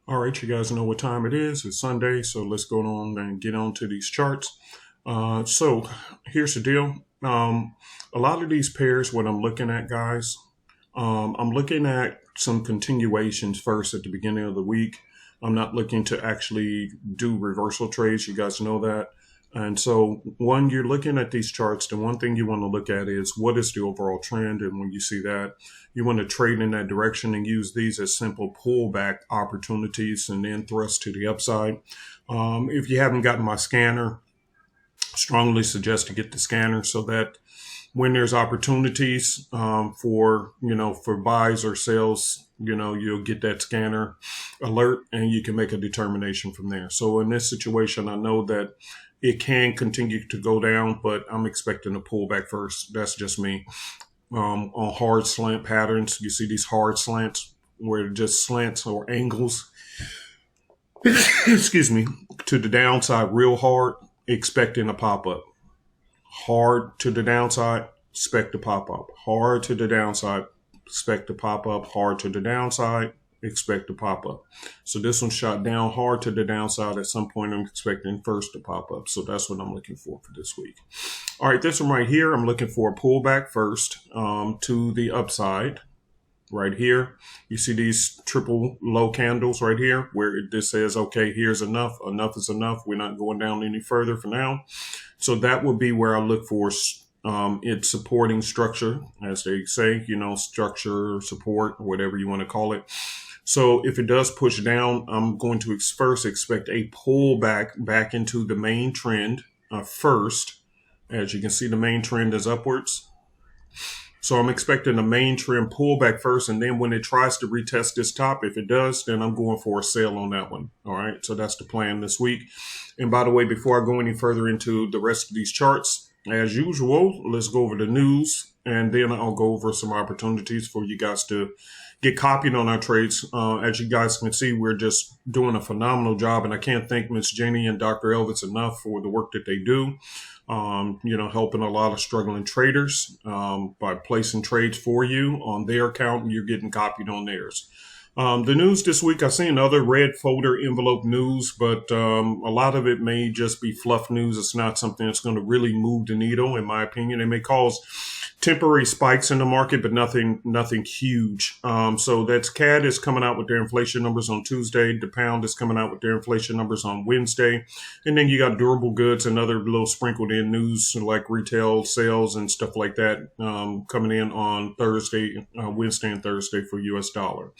All right, you guys know what time it is. It's Sunday, so let's go on and get on to these charts. So here's the deal. A lot of these pairs, what I'm looking at, guys, I'm looking at some continuations first at the beginning of the week. I'm not looking to actually do reversal trades. You guys know that. And so when you're looking at these charts, the one thing you want to look at is what is the overall trend. And when you see that, you want to trade in that direction and use these as simple pullback opportunities and then thrust to the upside. If you haven't gotten my scanner, strongly suggest to get the scanner so that when there's opportunities for buys or sales, you'll get that scanner alert and you can make a determination from there. So in this situation, I know that it can continue to go down, but I'm expecting a pullback first. That's just me. On hard slant patterns, you see these hard slants where it just slants or angles, excuse me, to the downside real hard, expecting a pop up. Hard to the downside, expect to pop up. Hard to the downside, expect to pop up. Hard to the downside, expect to pop up. So this one shot down hard to the downside. At some point, I'm expecting first to pop up. So that's what I'm looking for this week. All right, this one right here, I'm looking for a pullback first to the upside. Right here, you see these triple low candles right here where this says, okay, here's enough. Enough is enough. We're not going down any further for now. So that will be where I look for its supporting structure, as they say, structure, support, whatever you want to call it. So if it does push down, I'm going to first expect a pullback back into the main trend first. As you can see, the main trend is upwards. So I'm expecting a main trend pullback first, and then when it tries to retest this top, if it does, then I'm going for a sale on that one. All right, so that's the plan this week. And by the way, before I go any further into the rest of these charts, as usual, let's go over the news, and then I'll go over some opportunities for you guys to get copied on our trades. As you guys can see, we're just doing a phenomenal job, and I can't thank Miss Jenny and Dr. Elvis enough for the work that they do. Helping a lot of struggling traders by placing trades for you on their account, and you're getting copied on theirs. The news this week, I see another red folder envelope news, but a lot of it may just be fluff news. It's not something that's going to really move the needle, in my opinion. It may cause temporary spikes in the market, but nothing huge. So that's CAD is coming out with their inflation numbers on Tuesday. The pound is coming out with their inflation numbers on Wednesday. And then you got durable goods and other little sprinkled in news like retail sales and stuff like that coming in on Thursday, Wednesday and Thursday for US dollar.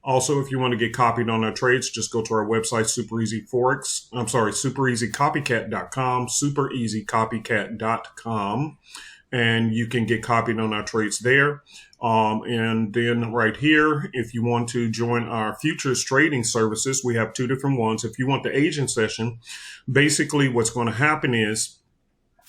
Also, if you want to get copied on our trades, just go to our website, supereasycopycat.com, supereasycopycat.com. And you can get copied on our trades there. And then right here, if you want to join our futures trading services, we have two different ones. If you want the agent session, basically what's going to happen is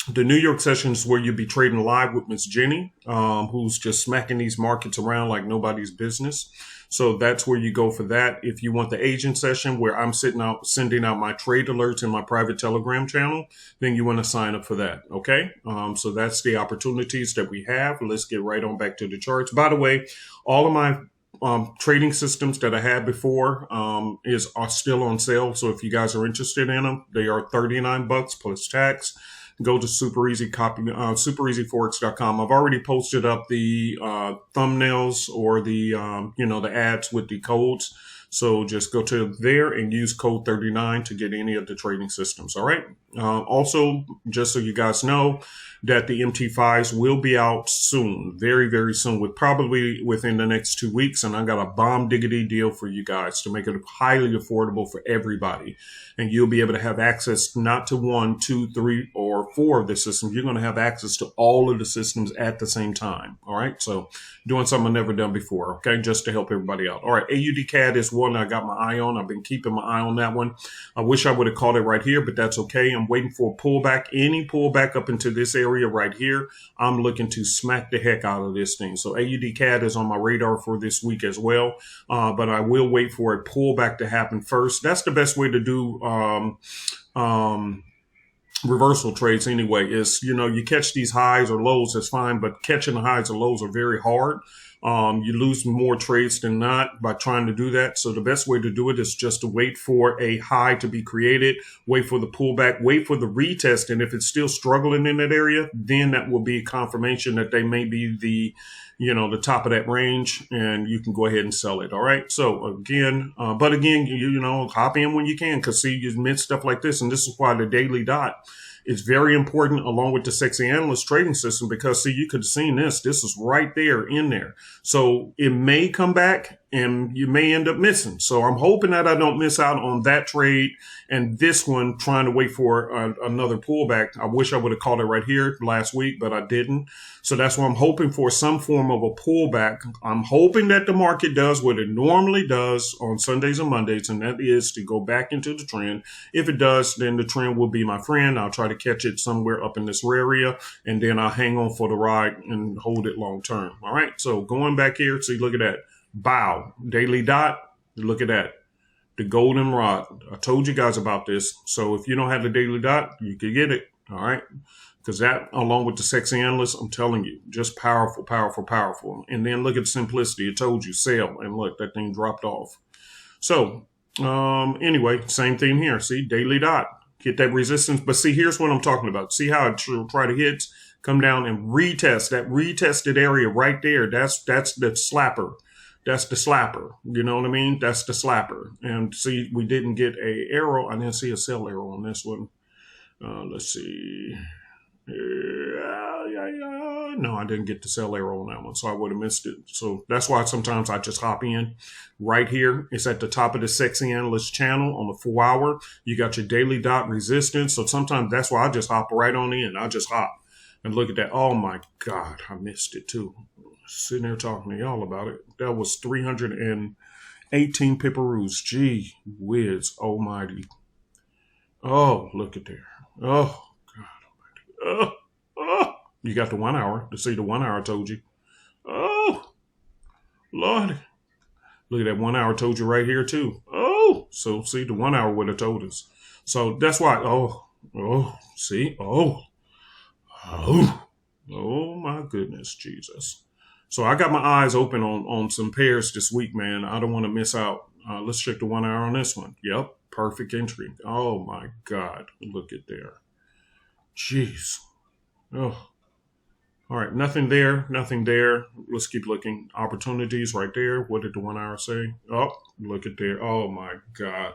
the New York session is where you'll be trading live with Miss Jenny, who's just smacking these markets around like nobody's business. So that's where you go for that. If you want the agent session where I'm sending out my trade alerts in my private Telegram channel, then you want to sign up for that. Okay. So that's the opportunities that we have. Let's get right on back to the charts. By the way, all of my trading systems that I had before are still on sale. So if you guys are interested in them, they are $39 plus tax. Go to supereasyforex.com. I've already posted up the thumbnails or the ads with the codes. So just go to there and use code 39 to get any of the trading systems. All right. Also, just so you guys know that the MT5s will be out soon, very, very soon, probably within the next 2 weeks. And I got a bomb diggity deal for you guys to make it highly affordable for everybody. And you'll be able to have access not to 1, 2, 3, or 4 of the systems. You're going to have access to all of the systems at the same time. All right. So doing something I've never done before. Okay. Just to help everybody out. All right. AUD CAD is one I got my eye on. I've been keeping my eye on that one. I wish I would have called it right here, but that's okay. I'm waiting for a pullback. Any pullback up into this area right here, I'm looking to smack the heck out of this thing. So AUD CAD is on my radar for this week as well. But I will wait for a pullback to happen first. That's the best way to do reversal trades anyway. Is you catch these highs or lows, that's fine, but catching the highs or lows are very hard. You lose more trades than not by trying to do that. So the best way to do it is just to wait for a high to be created, wait for the pullback, wait for the retest. And if it's still struggling in that area, then that will be confirmation that they may be the top of that range, and you can go ahead and sell it. All right. So again, hop in when you can, because see, you miss stuff like this. And this is why the daily dot is very important along with the sexy analyst trading system, because see, you could have seen this. This is right there in there. So it may come back and you may end up missing. So I'm hoping that I don't miss out on that trade and this one, trying to wait for another pullback. I wish I would have caught it right here last week, but I didn't. So that's why I'm hoping for some form of a pullback. I'm hoping that the market does what it normally does on Sundays and Mondays, and that is to go back into the trend. If it does, then the trend will be my friend. I'll try to catch it somewhere up in this area, and then I'll hang on for the ride and hold it long term. All right. So going back here, see, look at that. Bow, daily dot. Look at that. The golden rod. I told you guys about this. So if you don't have the daily dot, you can get it. All right. Because that, along with the sexy analyst, I'm telling you, just powerful, powerful, powerful. And then look at the simplicity. It told you sell, and look, that thing dropped off. So anyway, same thing here. See, daily dot. Hit that resistance. But see, here's what I'm talking about. See how it try to hit, come down and retest. That retested area right there, that's the slapper. That's the slapper. You know what I mean? That's the slapper. And see, we didn't get a arrow. I didn't see a sell arrow on this one. Let's see. No, I didn't get the sell arrow on that one, so I would have missed it. So that's why sometimes I just hop in right here. It's at the top of the sexy analyst channel on the 4-hour. You got your daily dot resistance. So sometimes that's why I just hop right on in. I just hop and look at that. Oh my God, I missed it too. Sitting there talking to y'all about it. That was 318 pipperoos. Gee whiz, almighty. Oh, look at there. Oh, God. You got the 1 hour. To see the 1 hour, I told you. Oh, Lord. Look at that 1 hour, told you right here too. Oh, so see, the 1 hour would have told us. So that's why. See, oh, my goodness, Jesus. So I got my eyes open on some pairs this week, man. I don't want to miss out. Let's check the 1 hour on this one. Yep, perfect entry. Oh my God, look at there. Jeez. Oh. All right, nothing there, nothing there. Let's keep looking. Opportunities right there. What did the 1 hour say? Oh, look at there. Oh my God.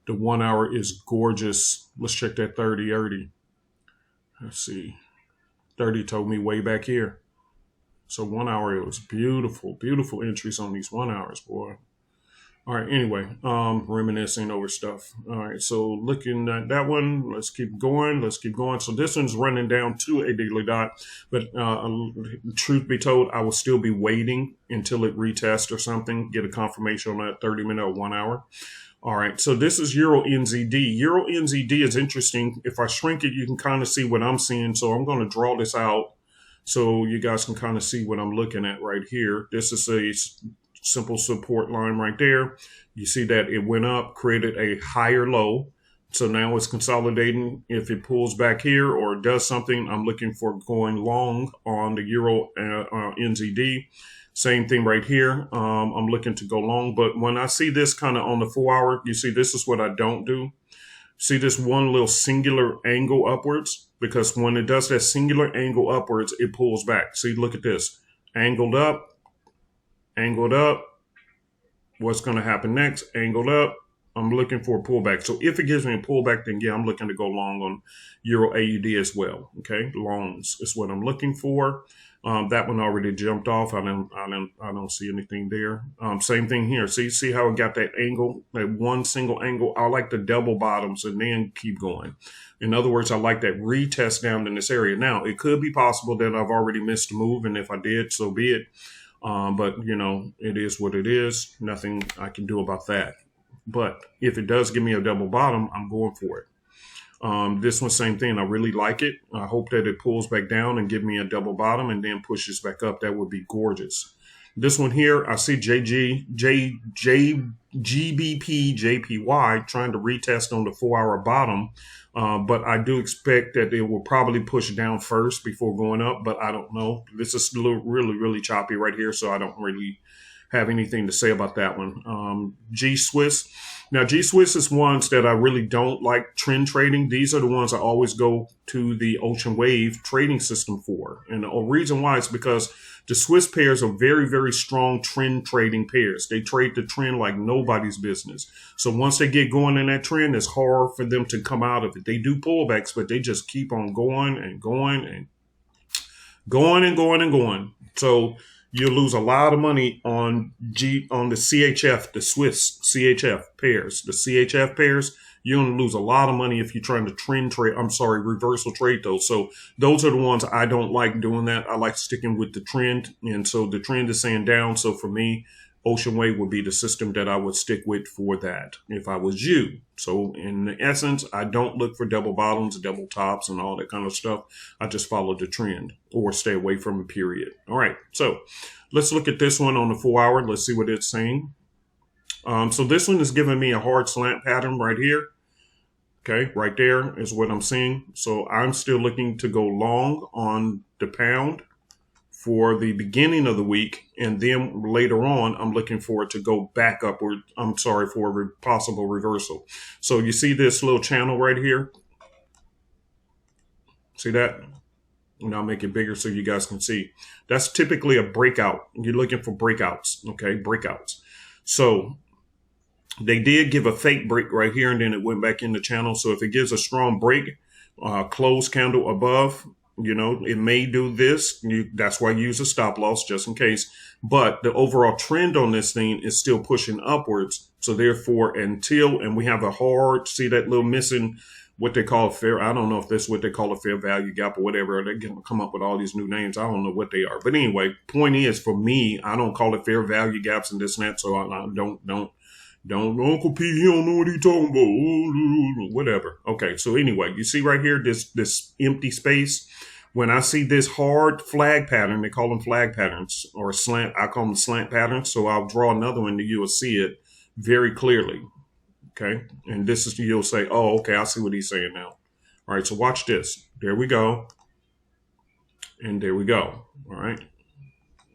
The 1 hour is gorgeous. Let's check that 30. Let's see. 30 told me way back here. So 1 hour, it was beautiful, beautiful entries on these 1 hours, boy. All right, anyway, reminiscing over stuff. All right, so looking at that one, let's keep going. So this one's running down to a daily dot, but truth be told, I will still be waiting until it retests or something, get a confirmation on that 30-minute or 1 hour. All right, so this is Euro NZD. Euro NZD is interesting. If I shrink it, you can kind of see what I'm seeing. So I'm going to draw this out so you guys can kind of see what I'm looking at right here. This is a simple support line right there. You see that it went up, created a higher low. So now it's consolidating. If it pulls back here or does something, I'm looking for going long on the Euro NZD. Same thing right here. I'm looking to go long. But when I see this kind of on the 4 hour, you see this is what I don't do. See this one little singular angle upwards? Because when it does that singular angle upwards, it pulls back. See, look at this. Angled up. What's going to happen next? Angled up. I'm looking for a pullback. So if it gives me a pullback, then yeah, I'm looking to go long on Euro AUD as well. Okay, longs is what I'm looking for. That one already jumped off. I don't see anything there. Same thing here. See how it got that angle, that one single angle. I like the double bottoms and then keep going. In other words, I like that retest down in this area. Now, it could be possible that I've already missed a move, and if I did, so be it. But, you know, it is what it is. Nothing I can do about that. But if it does give me a double bottom, I'm going for it. This one, same thing. I really like it. I hope that it pulls back down and give me a double bottom and then pushes back up. That would be gorgeous. This one here, I see GBP, JPY trying to retest on the 4 hour bottom. But I do expect that it will probably push down first before going up, but I don't know. This is really, really choppy right here, so I don't really have anything to say about that one. G Swiss. Now, G Swiss is ones that I really don't like trend trading. These are the ones I always go to the Ocean Wave trading system for. And the reason why is because the Swiss pairs are very, very strong trend trading pairs. They trade the trend like nobody's business. So once they get going in that trend, it's hard for them to come out of it. They do pullbacks, but they just keep on going and going and going and going and going. So you'll lose a lot of money on the CHF, the Swiss CHF pairs. The CHF pairs, you're going to lose a lot of money if you're trying to reversal trade those. So those are the ones I don't like doing that. I like sticking with the trend. And so the trend is saying down. So for me, Ocean Wave would be the system that I would stick with for that if I was you. So in essence, I don't look for double bottoms, double tops, and all that kind of stuff. I just follow the trend or stay away from it, period. All right, so let's look at this one on the 4 hour. Let's see what it's saying. So this one is giving me a hard slant pattern right here. Okay, right there is what I'm seeing. So I'm still looking to go long on the pound for the beginning of the week, and then later on, I'm looking for it to go back upward. For a possible reversal. So you see this little channel right here? See that? And I'll make it bigger so you guys can see. That's typically a breakout. You're looking for breakouts, okay? Breakouts. So they did give a fake break right here, and then it went back in the channel. So if it gives a strong break, close candle above, it may do this. That's why I use a stop loss just in case. But the overall trend on this thing is still pushing upwards. So therefore, and we have a hard, see that little missing, what they call I don't know if that's what they call a fair value gap or whatever. They can come up with all these new names. I don't know what they are. But anyway, point is, for me, I don't call it fair value gaps and this and that. So I don't, Uncle P, he don't know what he talking about. Whatever. Okay, so anyway, you see right here, this empty space. When I see this hard flag pattern, they call them flag patterns, or slant, I call them slant patterns. So I'll draw another one and you will see it very clearly. Okay, and this is, you'll say, oh, okay, I see what he's saying now. All right, so watch this. There we go. And there we go. All right.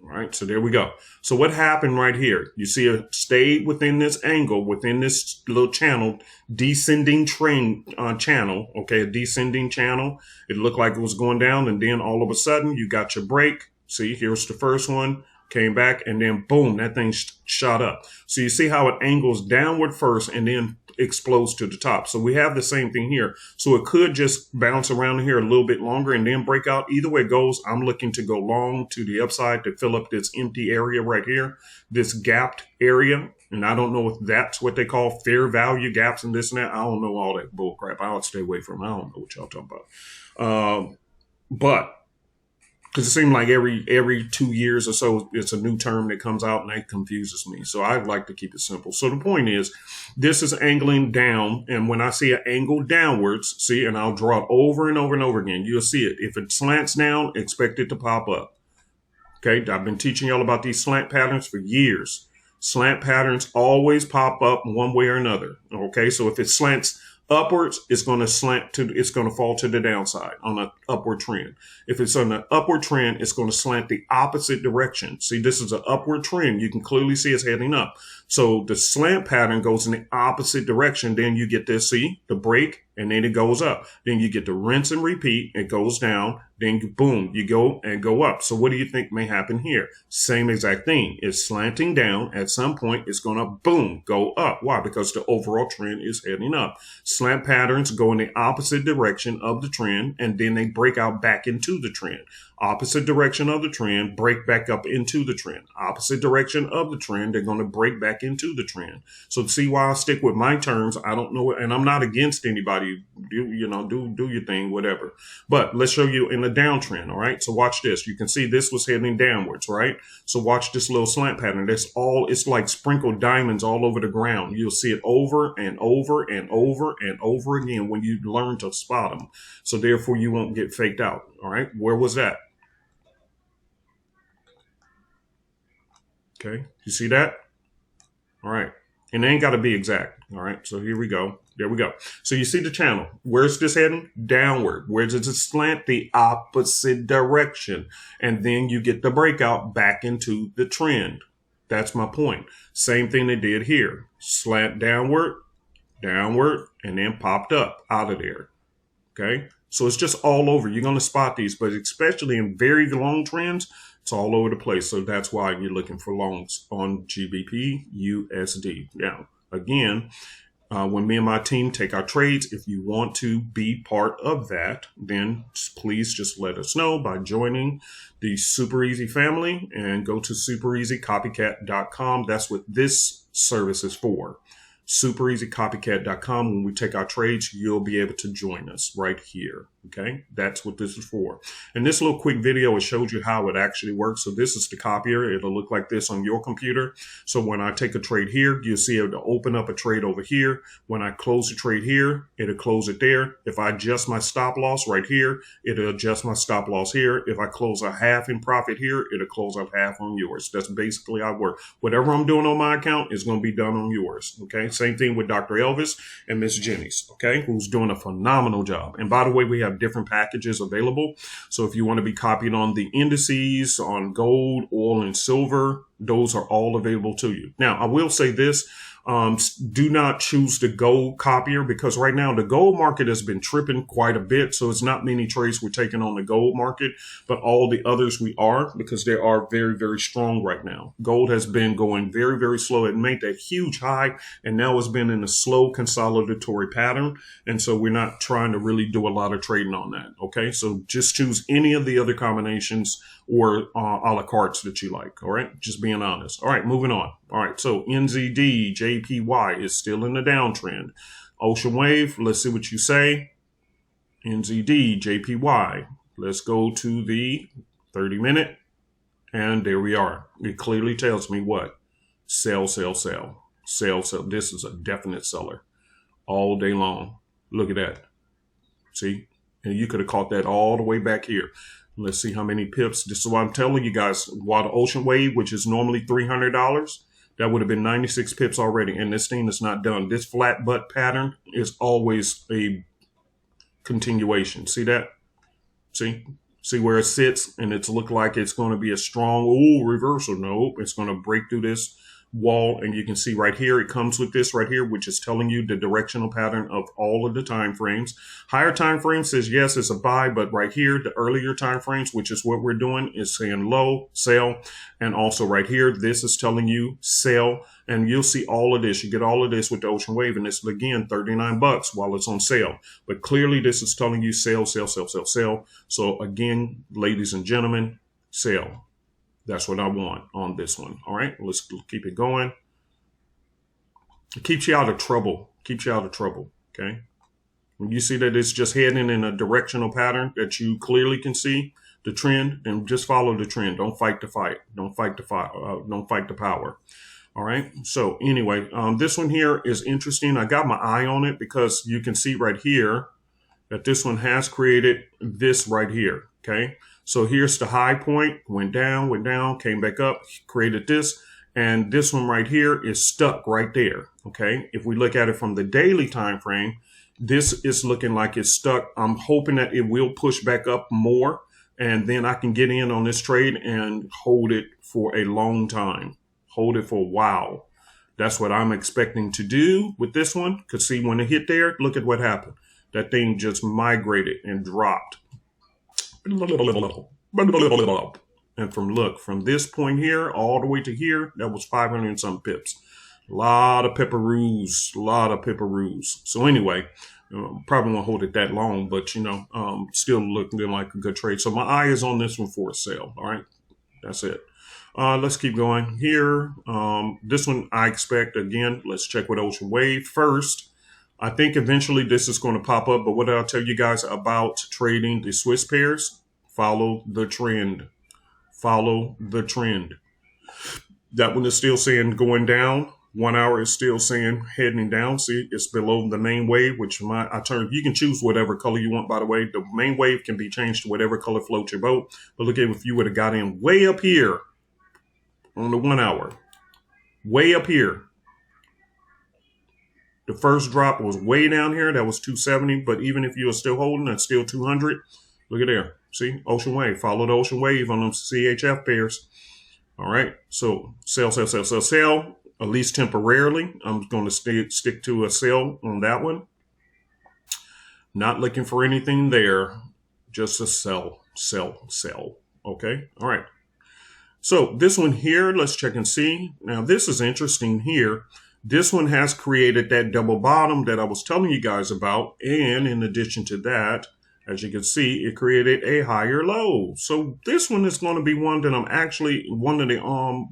All right, so there we go. So what happened right here? You see it stayed within this angle, within this little channel, descending trend channel, okay, a descending channel. It looked like it was going down, and then all of a sudden you got your break. See, here's the first one, came back, and then boom, that thing shot up. So you see how it angles downward first and then explodes to the top. So we have the same thing here. So it could just bounce around here a little bit longer and then break out. Either way it goes, I'm looking to go long to the upside to fill up this empty area right here, this gapped area. And I don't know if that's what they call fair value gaps and this and that. I don't know all that bull crap. I'll stay away from it. I don't know what y'all talking about. But because it seems like every 2 years or so, it's a new term that comes out, and that confuses me. So I like to keep it simple. So the point is, this is angling down, and when I see an angle downwards, see, and I'll draw it over and over and over again, you'll see it. If it slants down, expect it to pop up. Okay, I've been teaching y'all about these slant patterns for years. Slant patterns always pop up one way or another. Okay, so if it slants upwards, it's going to fall to the downside on an upward trend. If it's on an upward trend, it's going to slant the opposite direction. See, this is an upward trend. You can clearly see it's heading up. So the slant pattern goes in the opposite direction. Then you get this, see, the break, and then it goes up. Then you get the rinse and repeat. It goes down. Then boom, you go and go up. So what do you think may happen here? Same exact thing. It's slanting down. At some point, it's going to boom, go up. Why? Because the overall trend is heading up. Slant patterns go in the opposite direction of the trend, and then they break out back into the trend. Opposite direction of the trend, break back up into the trend. Opposite direction of the trend, they're going to break back into the trend. So see why I stick with my terms. I don't know, and I'm not against anybody. Do your thing, whatever. But let's show you in the downtrend, all right? So watch this. You can see this was heading downwards, right? So watch this little slant pattern. It's like sprinkled diamonds all over the ground. You'll see it over and over and over and over again when you learn to spot them. So therefore, you won't get faked out, all right? Where was that? Okay, you see that? All right. And it ain't got to be exact. All right. So here we go. There we go. So you see the channel. Where's this heading? Downward. Where does it slant? The opposite direction. And then you get the breakout back into the trend. That's my point. Same thing they did here. Slant downward, downward, and then popped up out of there. Okay. So it's just all over. You're going to spot these, but especially in very long trends, it's all over the place. So that's why you're looking for longs on GBP USD. Now, again, when me and my team take our trades, if you want to be part of that, then please just let us know by joining the Super Easy family and go to supereasycopycat.com. That's what this service is for. supereasycopycat.com. When we take our trades, you'll be able to join us right here. Okay, that's what this is for. And this little quick video, it shows you how it actually works. So this is the copier. It'll look like this on your computer. So when I take a trade here, you'll see it'll open up a trade over here. When I close the trade here, it'll close it there. If I adjust my stop loss right here, it'll adjust my stop loss here. If I close a half in profit here, it'll close out half on yours. That's basically how it works. Whatever I'm doing on my account is going to be done on yours. Okay, same thing with Dr. Elvis and Miss Jenny's, okay, who's doing a phenomenal job. And by the way, we have different packages available. So if you want to be copied on the indices, on gold, oil, and silver, those are all available to you. Now, I will say this. Do not choose the gold copier because right now the gold market has been tripping quite a bit. So it's not many trades we're taking on the gold market, but all the others we are because they are very, very strong right now. Gold has been going very, very slow. It made that huge high and now it's been in a slow consolidatory pattern. And so we're not trying to really do a lot of trading on that. Okay, so just choose any of the other combinations or a la cartes that you like. All right, just being honest. All right, moving on. All right, so NZD, JPY is still in the downtrend. Ocean Wave, let's see what you say. NZD, JPY. Let's go to the 30-minute. And there we are. It clearly tells me what? Sell, sell, sell. Sell, sell. This is a definite seller all day long. Look at that. See? And you could have caught that all the way back here. Let's see how many pips. This is what I'm telling you guys. While the Ocean Wave, which is normally $300, that would have been 96 pips already. And this thing is not done. This flat butt pattern is always a continuation. See that? See? See where it sits? And it's look like it's going to be a strong reversal. Nope. It's going to break through this wall. And you can see right here, it comes with this right here, which is telling you the directional pattern of all of the time frames. Higher time frame says, yes, it's a buy. But right here, the earlier time frames, which is what we're doing, is saying low, sell. And also right here, this is telling you sell. And you'll see all of this. You get all of this with the Ocean Wave. And it's, again, $39 while it's on sale. But clearly, this is telling you sell, sell, sell, sell, sell. So again, ladies and gentlemen, sell. That's what I want on this one. All right, let's keep it going. It keeps you out of trouble. Keeps you out of trouble. Okay. When you see that it's just heading in a directional pattern that you clearly can see the trend, and just follow the trend. Don't fight the fight. Don't fight the fight. Don't fight the power. All right. So anyway, this one here is interesting. I got my eye on it because you can see right here that this one has created this right here. Okay. So here's the high point, went down, came back up, created this. And this one right here is stuck right there. Okay. If we look at it from the daily time frame, this is looking like it's stuck. I'm hoping that it will push back up more. And then I can get in on this trade and hold it for a long time. Hold it for a while. That's what I'm expecting to do with this one. Because see, when it hit there, look at what happened. That thing just migrated and dropped. And from this point here all the way to here, that was 500 and some pips. A lot of pepperoos. So anyway, probably won't hold it that long, but still looking like a good trade. So my eye is on this one for a sale. All right, that's it. Let's keep going here. This one I expect, again, let's check with Ocean Wave first. I think eventually this is going to pop up, but what I'll tell you guys about trading the Swiss pairs, follow the trend. Follow the trend. That one is still saying going down. 1 hour is still saying heading down. See, it's below the main wave, which you can choose whatever color you want, by the way. The main wave can be changed to whatever color floats your boat. But look at if you would have got in way up here on the 1 hour. Way up here. The first drop was way down here. That was 270. But even if you're still holding, that's still 200. Look at there. See? Ocean wave. Follow the ocean wave on them CHF pairs. All right. So sell, sell, sell, sell, sell. At least temporarily. I'm going to stick to a sell on that one. Not looking for anything there. Just a sell, sell, sell. Okay. All right. So this one here, let's check and see. Now this is interesting here. This one has created that double bottom that I was telling you guys about. And in addition to that, as you can see, it created a higher low. So this one is going to be one that I'm actually, one of the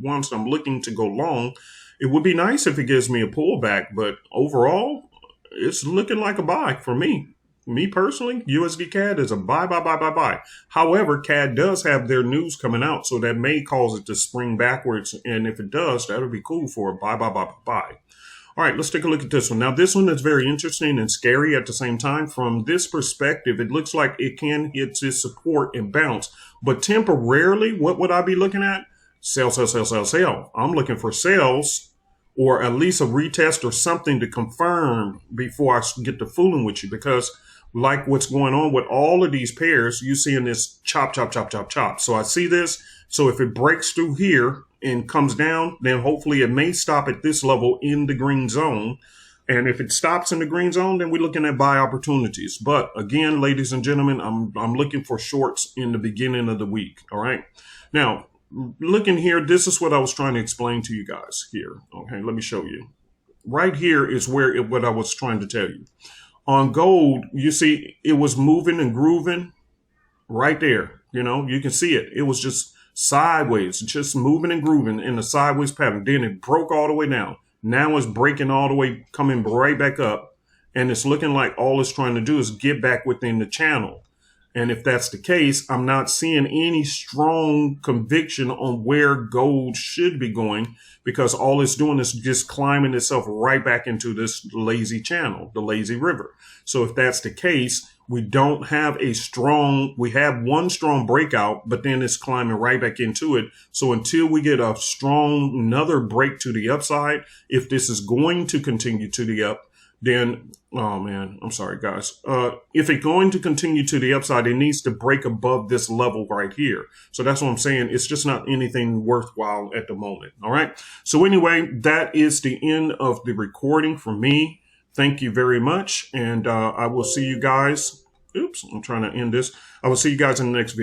ones I'm looking to go long. It would be nice if it gives me a pullback, but overall, it's looking like a buy for me. Me personally, USD CAD is a buy, buy, buy, buy, buy. However, CAD does have their news coming out, so that may cause it to spring backwards. And if it does, that would be cool for a buy, buy, buy, buy, buy. All right, let's take a look at this one. Now, this one is very interesting and scary at the same time. From this perspective, it looks like it can hit its support and bounce. But temporarily, what would I be looking at? Sell, sell, sell, sell, sell. I'm looking for sales or at least a retest or something to confirm before I get to fooling with you, because like what's going on with all of these pairs, you see in this chop, chop, chop, chop, chop. So I see this. So if it breaks through here and comes down, then hopefully it may stop at this level in the green zone. And if it stops in the green zone, then we're looking at buy opportunities. But again, ladies and gentlemen, I'm looking for shorts in the beginning of the week. All right. Now, looking here, this is what I was trying to explain to you guys here. Okay, let me show you. Right here is what I was trying to tell you. On gold, you see it was moving and grooving right there. You know, you can see it. It was just sideways, just moving and grooving in a sideways pattern. Then it broke all the way down. Now it's breaking all the way, coming right back up. And it's looking like all it's trying to do is get back within the channel. And if that's the case, I'm not seeing any strong conviction on where gold should be going, because all it's doing is just climbing itself right back into this lazy channel, the lazy river. So if that's the case, we don't have we have one strong breakout, but then it's climbing right back into it. So until we get another break to the upside, if this is going to continue to the up, then, oh man, I'm sorry, guys. If it's going to continue to the upside, it needs to break above this level right here. So that's what I'm saying. It's just not anything worthwhile at the moment. All right. So anyway, that is the end of the recording for me. Thank you very much. And I will see you guys. Oops, I'm trying to end this. I will see you guys in the next video.